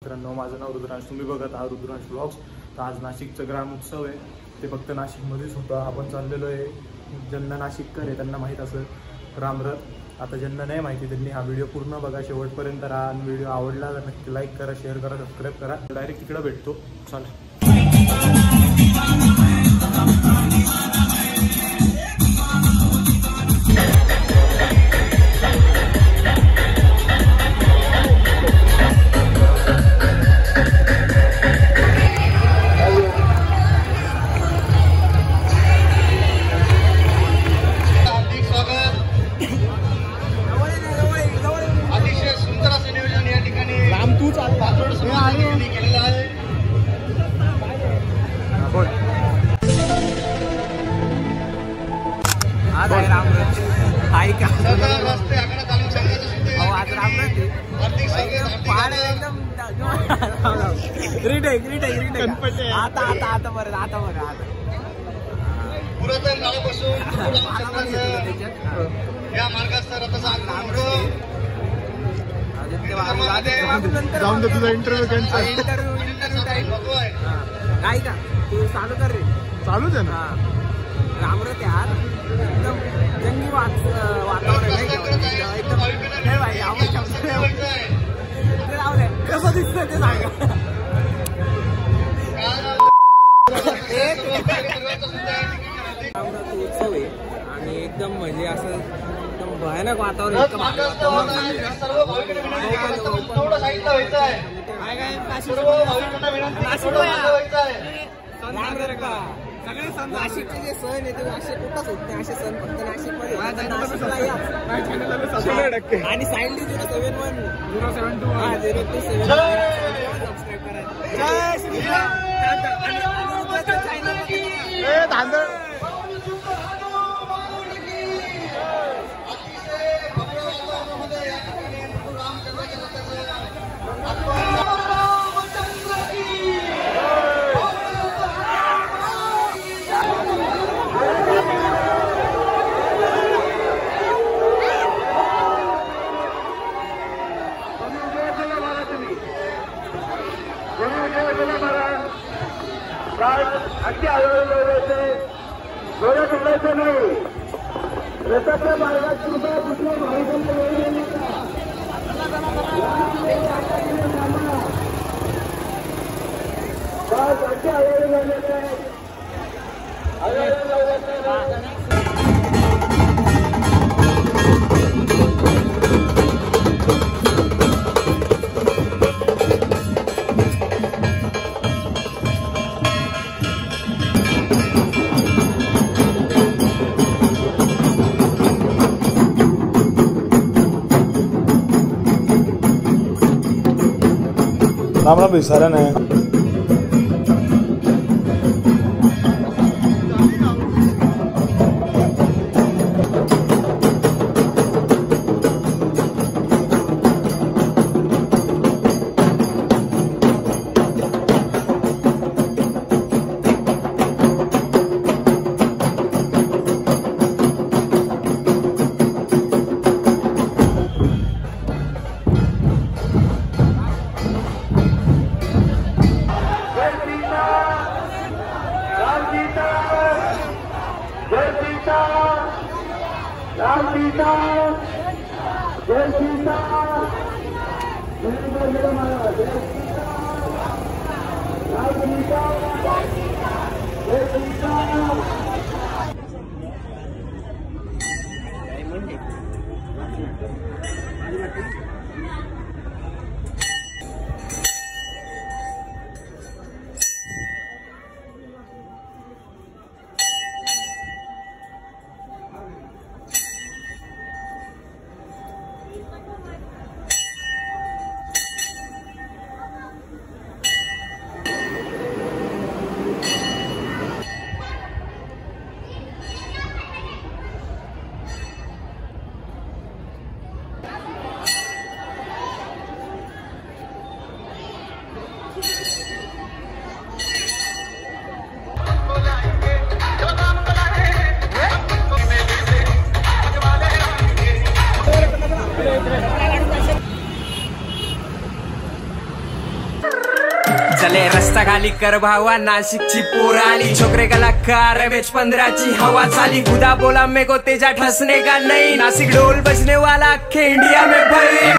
मित्रांनो, माझं नाव रुद्रांश, तुम्ही बघत आहात रुद्रांश ब्लॉग्स. तर आज नाशिकचं ग्रामोत्सव आहे, ते फक्त नाशिकमध्येच होतं. आपण चाललेलो आहे, ज्यांना नाशिककर आहे त्यांना माहीत असेल रामरथ. आता ज्यांना नाही माहिती त्यांनी हा व्हिडिओ पूर्ण बघा, शेवटपर्यंत राहा. आणि व्हिडिओ आवडला तर नक्की लाईक करा, शेअर करा, सबस्क्राईब करा. डायरेक्ट तिकडे भेटतो, चला. आता बरं पुरातन काळापासून या मार्गाचा रथाचा जाऊन दे, तुझा इंटरव्ह्यू कॅन्सल. काय का तू चालू कर रे, चालूच आहे ना. रामरथ यार एकदम जंगी वातावरण कसं दिसतं ते सांगा. उत्सव आहे आणि एकदम म्हणजे असं एकदम भयानक वातावरण. नाशिकचे जे सण आहे ते असे कुठंच होत नाही, असे सण फक्त नाशिकमध्ये. आणि साईडली 071 सबस्क्राईब करा. अगदी आढळले डोळे सोडायचे नाही. रथाच्या मार्गात सुद्धा दुसऱ्या मार्गाने अगदी आढळले राम राम सारा नाही. चले रस्ता खाली कर भावा, नाशिकची पोर आली, छोकरे कलाकार बेच 15 ची हवा चाली, खुदा बोला मेरे को तेजा ठसने का नहीं, नासिक ढोल बजने वाला अख्खे इंडिया में भाई।